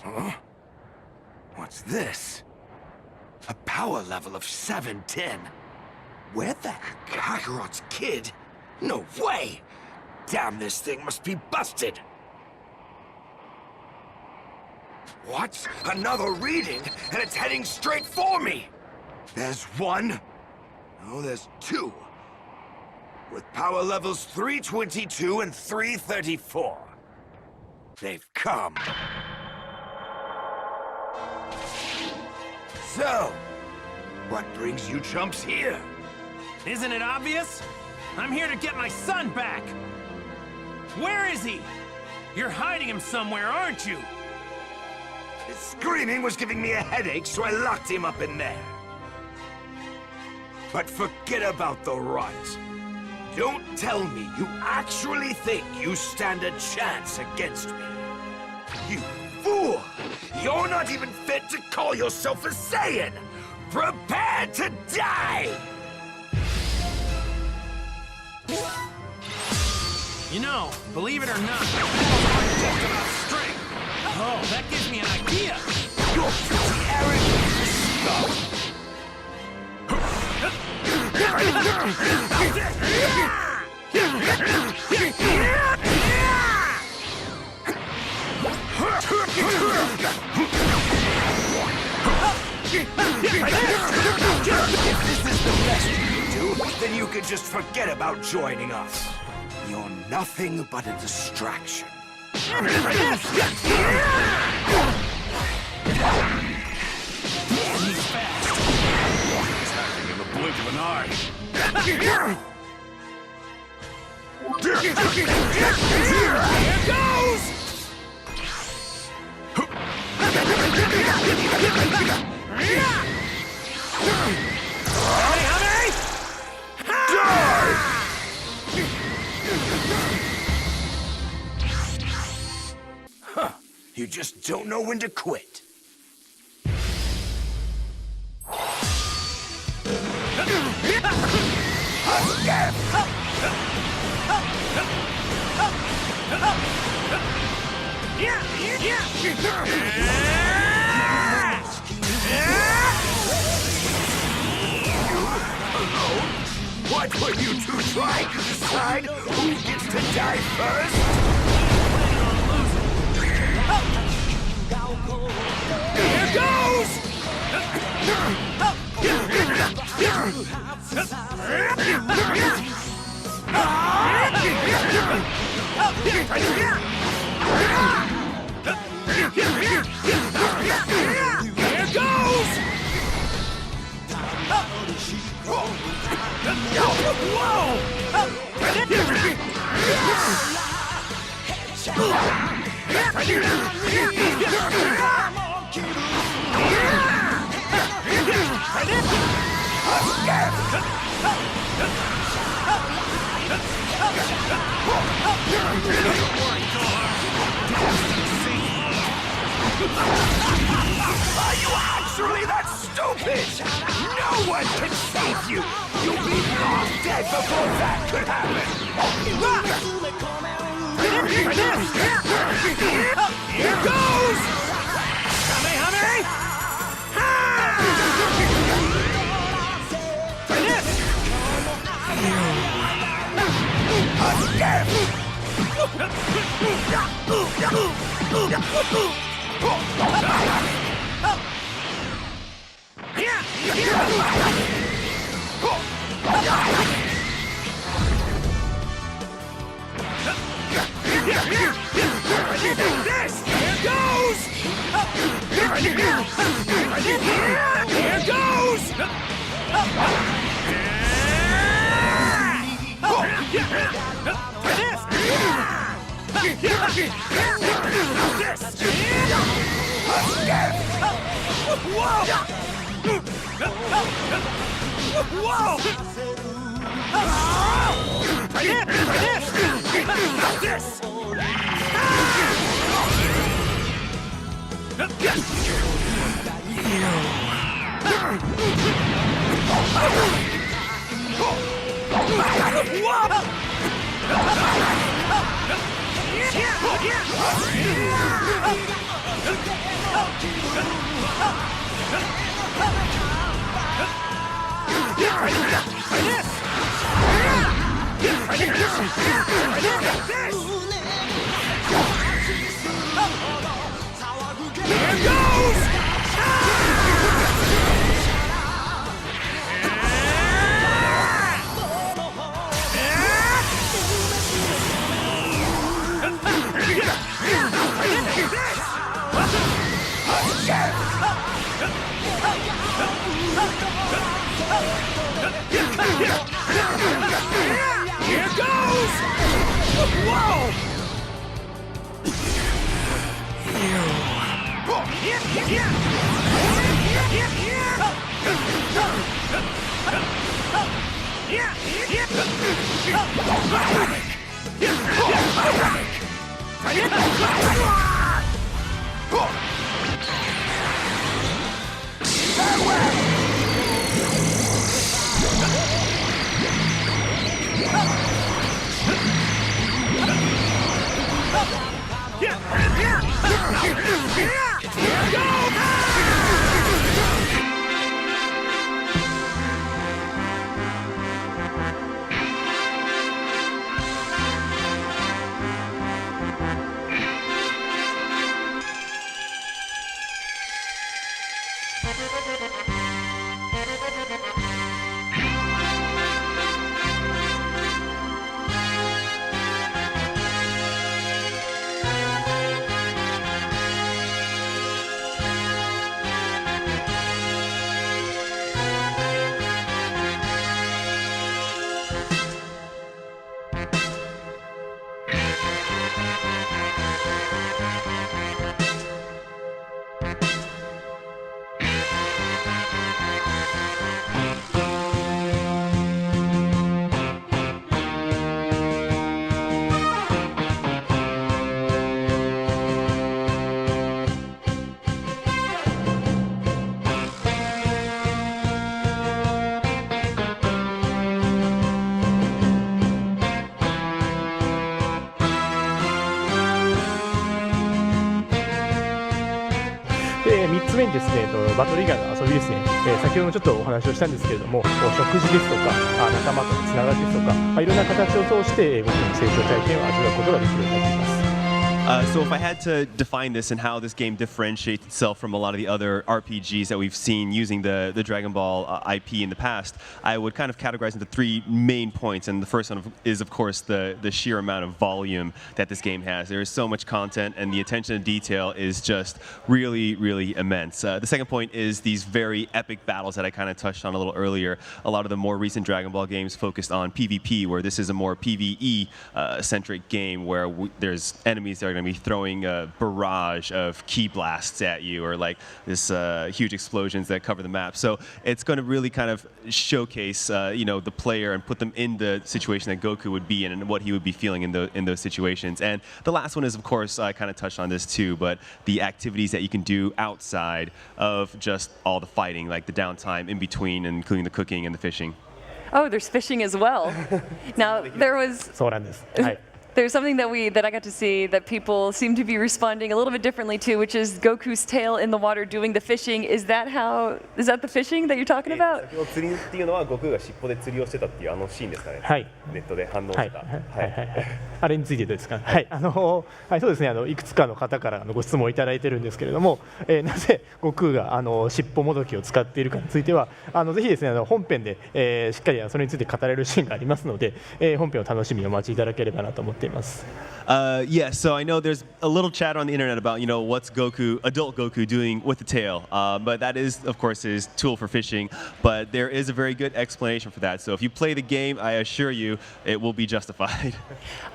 Huh? What's this? A power level of 710. Where the Kakarot's kid? No way! Damn, this thing must be busted! What? Another reading, and it's heading straight for me! There's one. No, there's two. With power levels 322 and 334. They've come. So, what brings you chumps here? Isn't it obvious? I'm here to get my son back! Where is he? You're hiding him somewhere, aren't you? His screaming was giving me a headache, so I locked him up in there. But forget about the runt. Don't tell me you actually think you stand a chance against me. You fool! You're not even fit to call yourself a Saiyan! Prepare to die! You know, believe it or not, strength. Oh, that gives me an idea. You're pretty arrogant, scum! If this is the best you can do, then you can just forget about joining us. You're nothing but a distraction. Damn, he's fast. Attacking in the blink of an eye. Here goes! Huh. You just don't know when to quit. What were you two trying to decide? Who gets to die first? Here goes! Here goes! Are you actually that stupid? No one can save you! You'll be long dead before that could happen! Here goes! Here goes! Whoa!3つ目にですね、バトル以外の遊びですね、先ほどもちょっとお話をしたんですけれども、食事ですとか、仲間とのつながりですとか、いろんな形を通して僕の成長体験を味わうことができるようになっています。So if I had to define this and how this game differentiates itself from a lot of the other RPGs that we've seen using the Dragon Ball IP in the past, I would kind of categorize into 3 main points. And the first one is, of course, the sheer amount of volume that this game has. There is so much content, and the attention to detail is just really, really immense. The second point is these very epic battles that I kind of touched on a little earlier. A lot of the more recent Dragon Ball games focused on PvP, where this is a more PvE centric game where there's enemies that are going to be throwing a barrage of ki blasts at you, or like this huge explosions that cover the map. So it's going to really kind of showcase the player and put them in the situation that Goku would be in and what he would be feeling in those situations. And the last one is, of course, I kind of touched on this too, but the activities that you can do outside of just all the fighting, like the downtime in between, including the cooking and the fishing. Oh, there's fishing as well. Now,そうなんです。はい。There's something that I got to see that people seem to be responding a little bit differently to, which is Goku's tail in the water doing the fishing. Is that the fishing that you're talking about? 先ほど釣りっていうのは悟空が尻尾で釣りをしてたっていうシーンですかね。はい。ネットで反応した。はい。あれについてですか。はい。はい、そうですね。いくつかの方からご質問をいただいてるんですけれども、なぜ悟空が尻尾もどきを使っているかについては、ぜひですね本編で、しっかりそれについて語れるシーンがありますので、本編を楽しみにお待ちいただければなと思っています。Yeah, so I know there's a little chatter on the internet about, what's adult Goku doing with the tail. But that is, of course, his tool for fishing. But there is a very good explanation for that. So if you play the game, I assure you, it will be justified.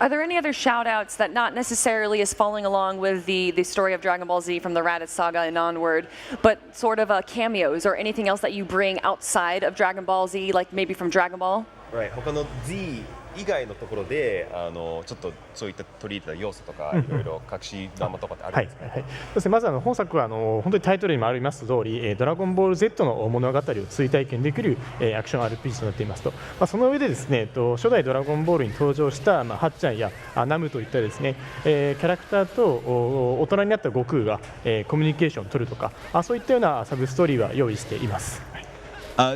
Are there any other shout-outs that not necessarily is following along with the story of Dragon Ball Z from the Raditz saga and onward, but sort of cameos or anything else that you bring outside of Dragon Ball Z, like maybe from Dragon Ball? Right. 他の Z以外のところでちょっとそういった取り入れた要素とかいろいろ隠し玉とかってあるんですか？はいはい、そしてまず本作は本当にタイトルにもあります通り、ドラゴンボール Z の物語を追体験できるアクション RPG となっていますと、その上でですね初代ドラゴンボールに登場したはっちゃんやナムといったですねキャラクターと大人になった悟空がコミュニケーションを取るとか、そういったようなサブストーリーは用意しています。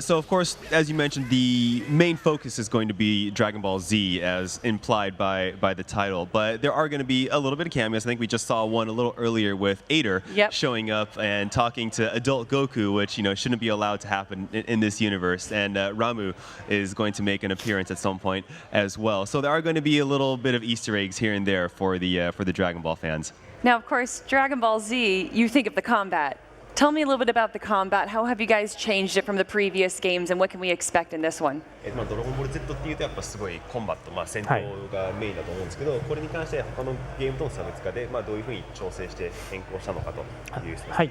So of course, as you mentioned, the main focus is going to be Dragon Ball Z, as implied by the title. But there are going to be a little bit of cameos. I think we just saw one a little earlier with Ader showing up and talking to adult Goku, which shouldn't be allowed to happen in this universe. And Ramu is going to make an appearance at some point as well. So there are going to be a little bit of Easter eggs here and there for the Dragon Ball fans. Now, of course, Dragon Ball Z, you think of the combat. Tell me a little bit about the combat. How have you guys changed it from the previous games, and what can we expect in this one? ドラゴンボール Z っていうとやっぱすごいコンバット、戦闘がメインだと思うんですけど、これに関して他のゲームとの差別化で、どういうふうに調整して変更したのかという戦闘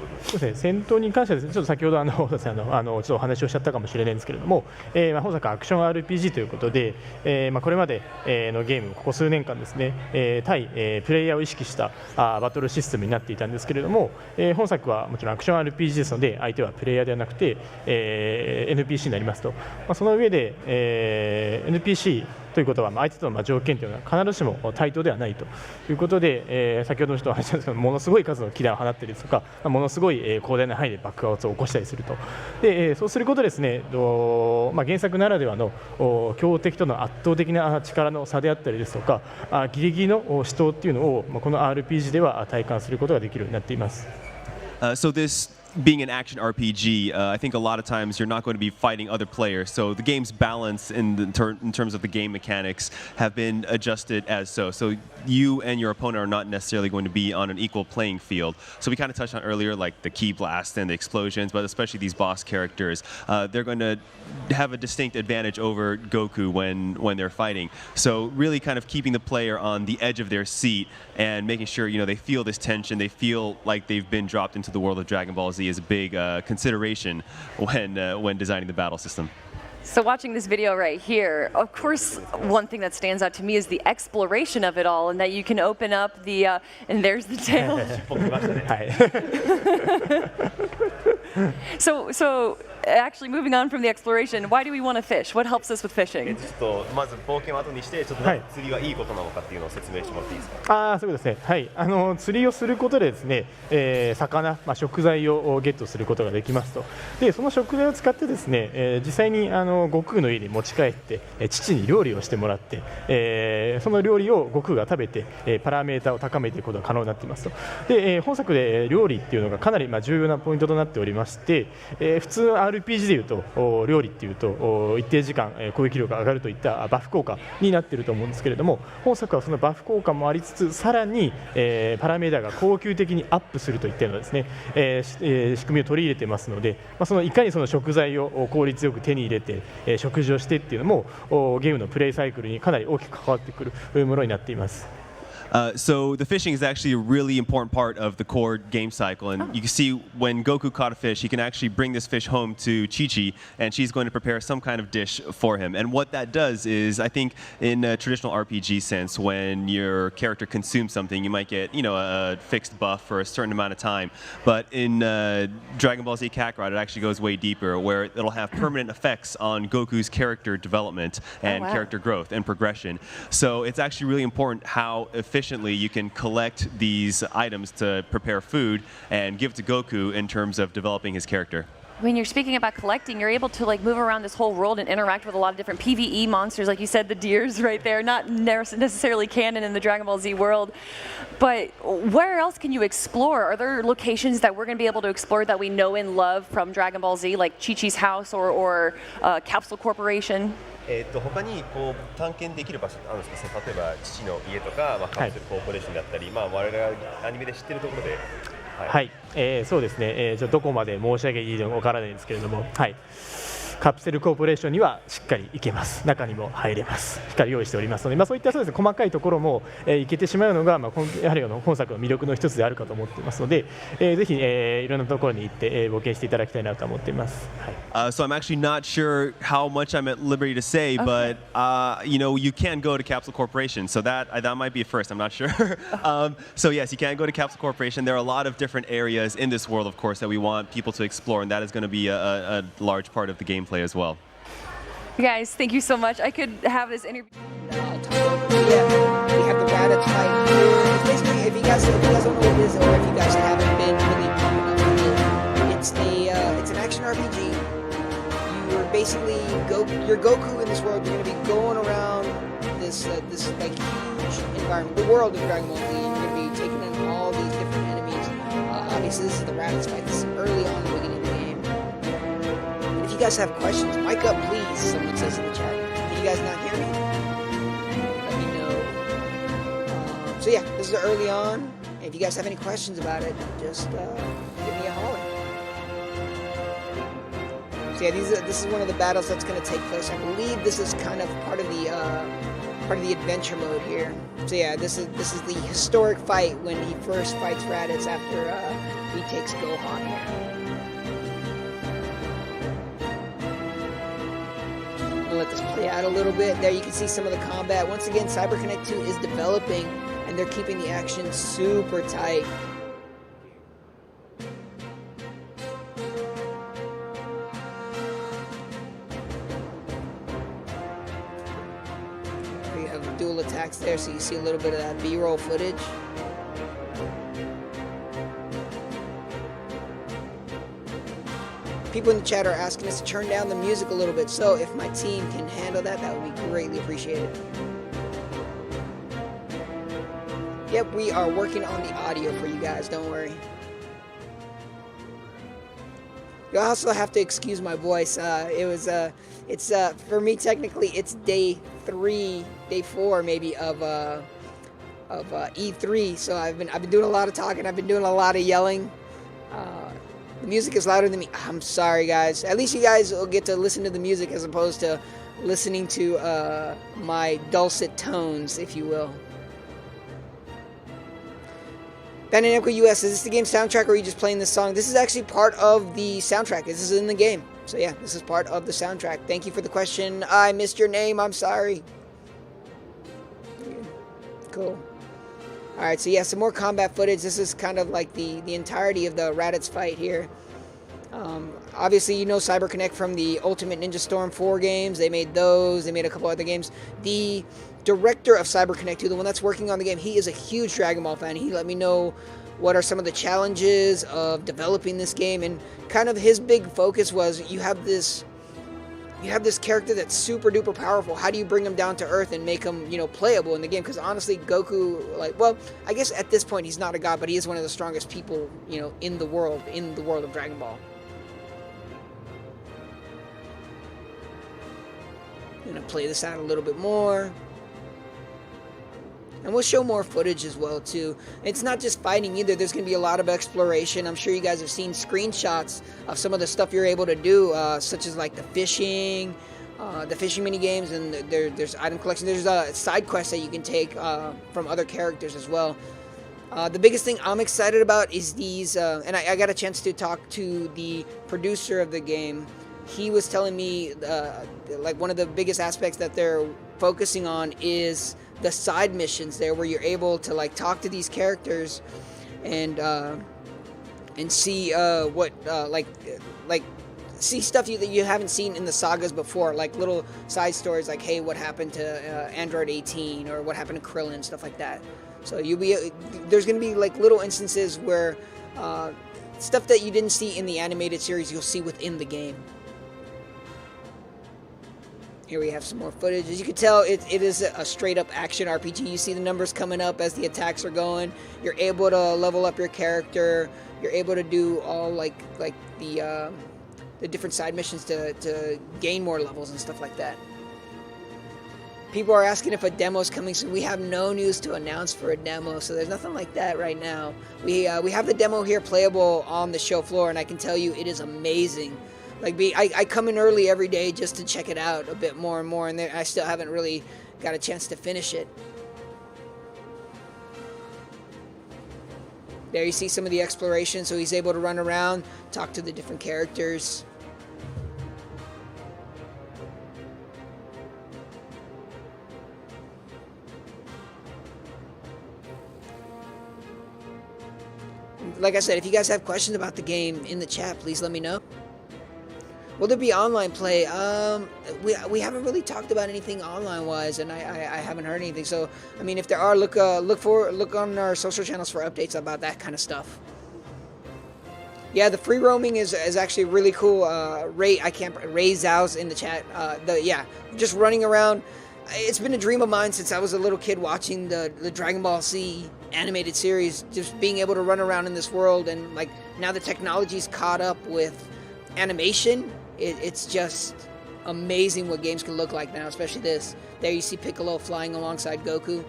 部分。そうですね、戦闘に関してはですね、ちょっと先ほどちょっとお話をしちゃったかもしれないんですけれども、本作アクション RPG ということで、これまでのゲームここ数年間ですね、対プレイヤーを意識したバトルシステムになっていたんですけれども、本作はもちろんアクション RPG ですので相手はプレイヤーではなくて、NPC になりますと、その上で、NPC ということは相手との条件というのは必ずしも対等ではないということで、先ほどもちょっと話したんですけど、ものすごい数のキラーを放ったりですとか、ものすごい広大な範囲で爆発を起こしたりすると。で、そうすることですね、原作ならではの強敵との圧倒的な力の差であったりですとか、ギリギリの死闘っていうのをこの RPG では体感することができるようになっています。So this being an action RPG, I think a lot of times you're not going to be fighting other players. So the game's balance in terms of the game mechanics have been adjusted as so. So you and your opponent are not necessarily going to be on an equal playing field. So we kind of touched on earlier, like the key blast and the explosions, but especially these boss characters, they're going to have a distinct advantage over Goku when they're fighting. So really kind of keeping the player on the edge of their seat and making sure they feel this tension, they feel like they've been dropped into the world of Dragon Ball Z is a big consideration when designing the battle system. So watching this video right here, of course, one thing that stands out to me is the exploration of it all, and that you can open up the and there's the tail. So actually moving on from the exploration, why do we want to fish? What helps us with fishing? ちょっとまず冒険を後にして、ちょっと釣りはいいことなのかっていうのを説明してもらっていいですか。そうですね。はい。釣りをすることでですね、魚、食材をゲットすることができますと。で、その食材を使ってですね、実際に悟空の家に持ち帰って、父に料理をしてもらって、その料理を悟空が食べて、パラメータを高めていくことが可能になっていますと。で、本作で料理っていうのがかなり重要なポイントとなっておりまして、普通の RPG でいうと料理っていうと一定時間攻撃力が上がるといったバフ効果になっていると思うんですけれども、本作はそのバフ効果もありつつ、さらにパラメータが恒久的にアップするといったようなですね、仕組みを取り入れていますので、いかにその食材を効率よく手に入れて食事をしてっていうのもゲームのプレイサイクルにかなり大きく関わってくるものになっています。So the fishing is actually a really important part of the core game cycle, and you can see when Goku caught a fish, he can actually bring this fish home to Chi-Chi, and she's going to prepare some kind of dish for him. And what that does is, I think in a traditional RPG sense, when your character consumes something, you might get a fixed buff for a certain amount of time. But in Dragon Ball Z Kakarot, it actually goes way deeper, where it'll have permanent effects on Goku's character development and character growth and progression. So it's actually really important how efficiently you can collect these items to prepare food and give to Goku in terms of developing his character. When you're speaking about collecting, you're able to move around this whole world and interact with a lot of different PvE monsters, like you said, the deers right there, not necessarily canon in the Dragon Ball Z world. But where else can you explore? Are there locations that we're going to be able to explore that we know and love from Dragon Ball Z, like Chi-Chi's house or Capsule Corporation? 他に探検できる場所あるんですか。例えば父の家とか、カプセルコーポレーションだったり、我々がアニメで知っているところで。はい、そうですね、どこまで申し上げいいのかわからないんですけれども、カプセルコーポレーションにはしっかり行けます。中にも入れます。しっかり用意しておりますので、そういったそうですね、細かいところも行けてしまうのが、やはり本作の魅力の一つであるかと思っていますので、ぜひいろんなところに行って冒険していただきたいなと思っています。So I'm actually not sure how much I'm at liberty to say, but you can go to Capsule Corporation, so that might be a first. I'm not sure. So yes, you can go to Capsule Corporation. There are a lot of different areas in this world, of course, that we want people to explore, and that is going to be a large part of the gameplay as well. You guys, thank you so much. I could have this interview. We have the Raditz fight. Basically, if you guys don't know what it is, or if you guys haven't been really pumping up with it, it's an action RPG. basically your Goku in this world. You're going to be going around this like huge environment, the world of Dragon Ball Z. You're going to be taking in all these different enemies. Obviously, this is the Raditz fight. This is early on in the beginning of the game. And if you guys have questions, mic up, please. Someone says in the chat. Can you guys not hear me? Let me know. So yeah, this is early on. If you guys have any questions about it, just give me a holler. So yeah, this is one of the battles that's going to take place. I believe this is kind of part of the adventure mode here. So yeah, this is the historic fight when he first fights Raditz after he takes Gohan here. I'll let this play out a little bit. There you can see some of the combat. Once again, CyberConnect 2 is developing, and they're keeping the action super tight. We have dual attacks there, so you see a little bit of that B-roll footage. People in the chat are asking us to turn down the music a little bit, so if my team can handle that, that would be greatly appreciated. Yep, we are working on the audio for you guys, don't worry. You also have to excuse my voice. It's for me technically it's day 4 maybe of E3. So I've been doing a lot of talking. I've been doing a lot of yelling. The music is louder than me. I'm sorry, guys. At least you guys will get to listen to the music as opposed to listening to my dulcet tones, if you will. Bananeko US, is this the game soundtrack or are you just playing this song? This is actually part of the soundtrack. This is in the game. So yeah, this is part of the soundtrack. Thank you for the question. I missed your name. I'm sorry. Cool. Alright, so yeah, some more combat footage. This is kind of like the entirety of the Raditz fight here. Obviously, you know CyberConnect from the Ultimate Ninja Storm 4 games. They made those. They made a couple other games. The director of CyberConnect 2, the one that's working on the game, he is a huge Dragon Ball fan. He let me know what are some of the challenges of developing this game, and kind of his big focus was you have this character that's super duper powerful. How do you bring him down to earth and make him, playable in the game? Because honestly, Goku, I guess at this point he's not a god, but he is one of the strongest people, in the world of Dragon Ball. I'm gonna play this out a little bit more. And we'll show more footage as well, too. It's not just fighting either. There's going to be a lot of exploration. I'm sure you guys have seen screenshots of some of the stuff you're able to do, such as like the fishing mini games, and there's item collection. There's side quests that you can take from other characters as well. The biggest thing I'm excited about is these, and I got a chance to talk to the producer of the game. He was telling me one of the biggest aspects that they're focusing on is the side missions there, where you're able to talk to these characters and see see stuff that you haven't seen in the sagas before, like little side stories like, hey, what happened to Android 18, or what happened to Krillin, stuff like that. So there's going to be little instances where stuff that you didn't see in the animated series you'll see within the game. Here we have some more footage. As you can tell, it is a straight-up action RPG. You see the numbers coming up as the attacks are going. You're able to level up your character. You're able to do all the different side missions to gain more levels and stuff like that. People are asking if a demo is coming soon. We have no news to announce for a demo, so there's nothing like that right now. We have the demo here playable on the show floor, and I can tell you it is amazing. I come in early every day just to check it out a bit more and more, and I still haven't really got a chance to finish it. There you see some of the exploration, so he's able to run around, talk to the different characters. Like I said, if you guys have questions about the game in the chat, please let me know. Will there be online play? We haven't really talked about anything online-wise, and I haven't heard anything. So, I mean, if there are, look on our social channels for updates about that kind of stuff. Yeah, the free roaming is actually really cool. Ray Zhao's in the chat. Just running around. It's been a dream of mine since I was a little kid watching the Dragon Ball Z animated series. Just being able to run around in this world, and like now the technology's caught up with animation. It's just amazing what games can look like now, especially this. There you see Piccolo flying alongside Goku.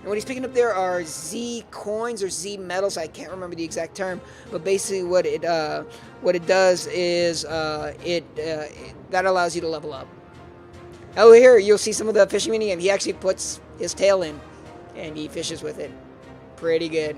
And what he's picking up there are Z coins or Z medals. I can't remember the exact term, but basically what it does is that allows you to level up. Oh, here you'll see some of the fishing mini, and he actually puts his tail in, and he fishes with it. Pretty good.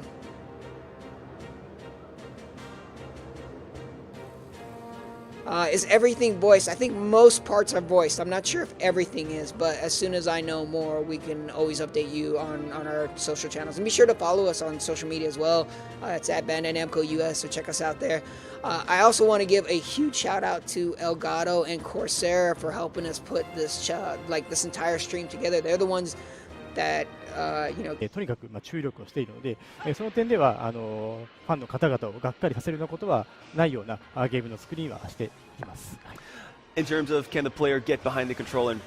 Is everything voiced? I think most parts are voiced. I'm not sure if everything is, but as soon as I know more, we can always update you on our social channels. And be sure to follow us on social media as well. It's at Bandai Namco US, so check us out there. I also want to give a huge shout out to Elgato and Corsair for helping us put this this entire stream together. They're the ones that とにかく注力をしているので、その点ではファンの方々をがっかりさせるようなことはないようなゲームの作りにはしています。In terms of can the player get behind the controller and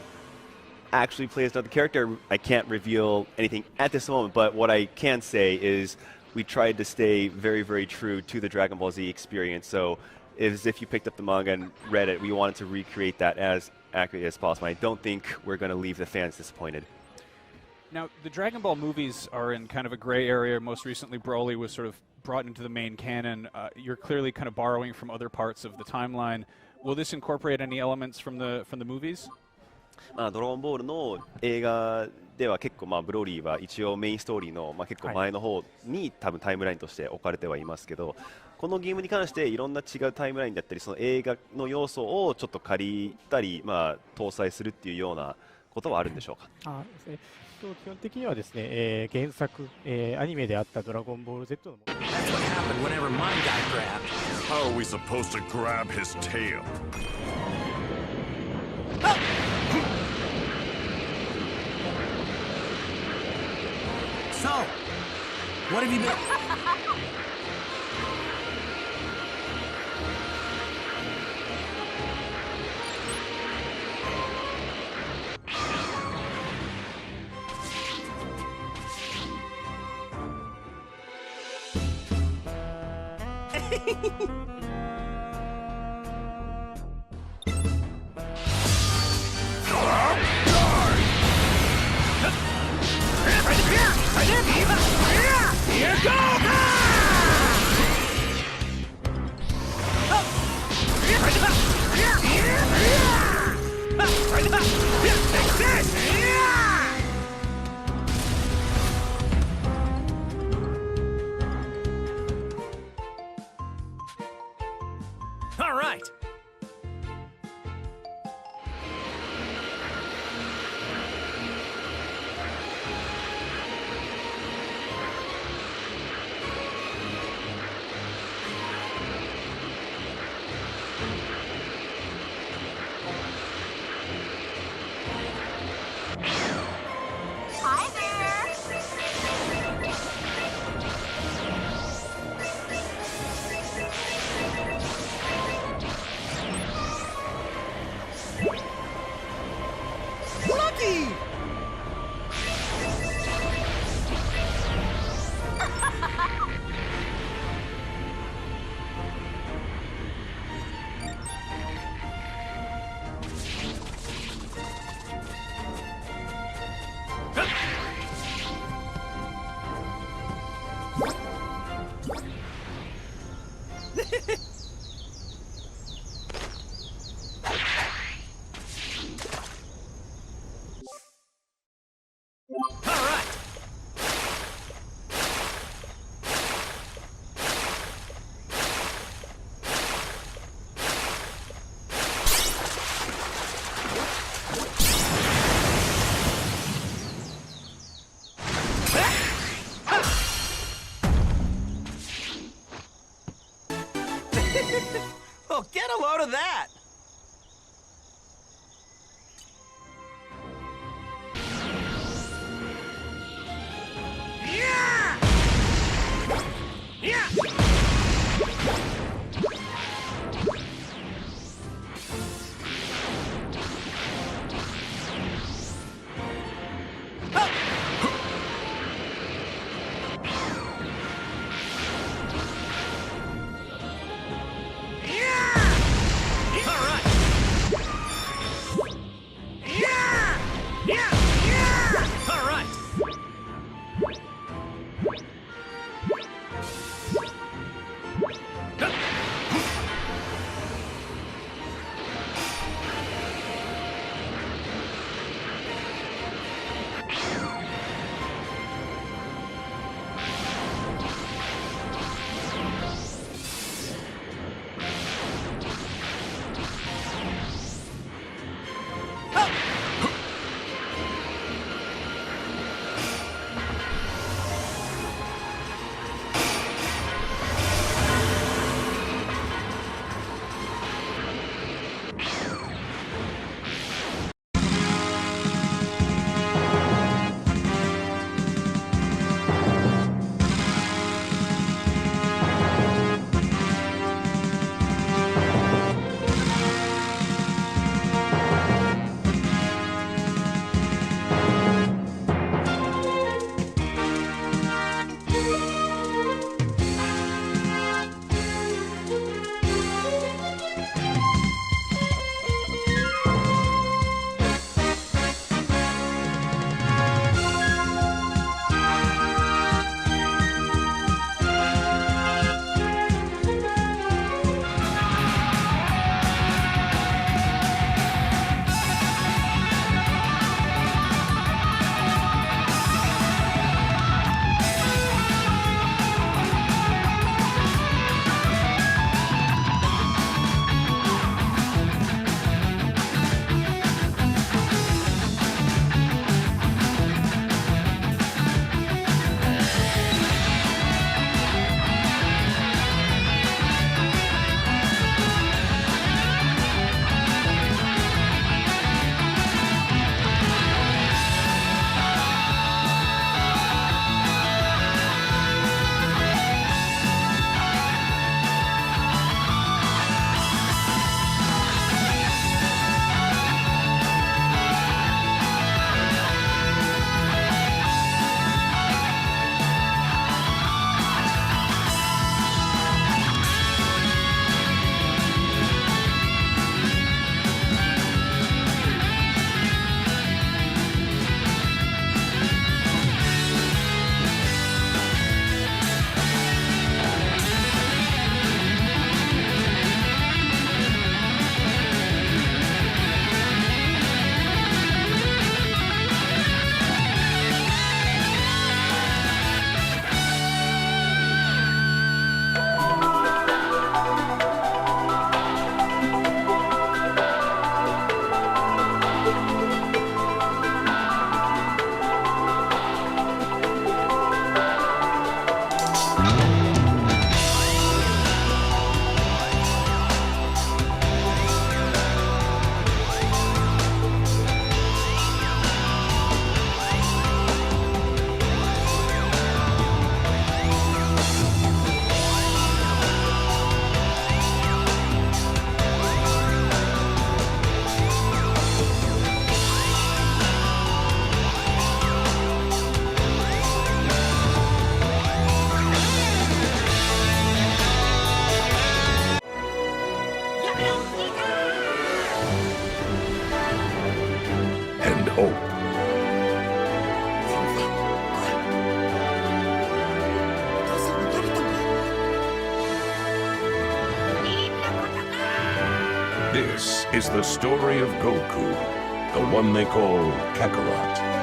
actually play as another character, I can't reveal anything at this moment, but what I can say is we tried to stay very, very true to the Dragon Ball Z experience. So as if you picked up the manga and read it, we wanted to recreate that as accurately as possible. I don't think we're going to leave the fans disappointed. Now, the Dragon Ball movies are in kind of a gray area. Most recently, Broly was sort of brought into the main canon. You're clearly kind of borrowing from other parts of the timeline. Will this incorporate any elements from the movies? ドラゴンボールの映画では結構ブロリーは一応メインストーリーの結構前の方に多分タイムラインとして置かれてはいますけど、このゲームに関していろんな違うタイムラインだったりその映画の要素をちょっと借りたり搭載するっていうようなことはあるんでしょうか。ですね。基本的にはですね、原作、アニメであったドラゴンボール Z の。How are we supposed to grab his tail? So, what have you been... Here goes! Take this! All right. Hi there. Lucky! Oh, get a load of that! Yeah! Yeah! is the story of Goku, the one they call Kakarot.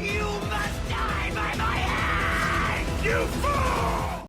You must die by my hand! You fool!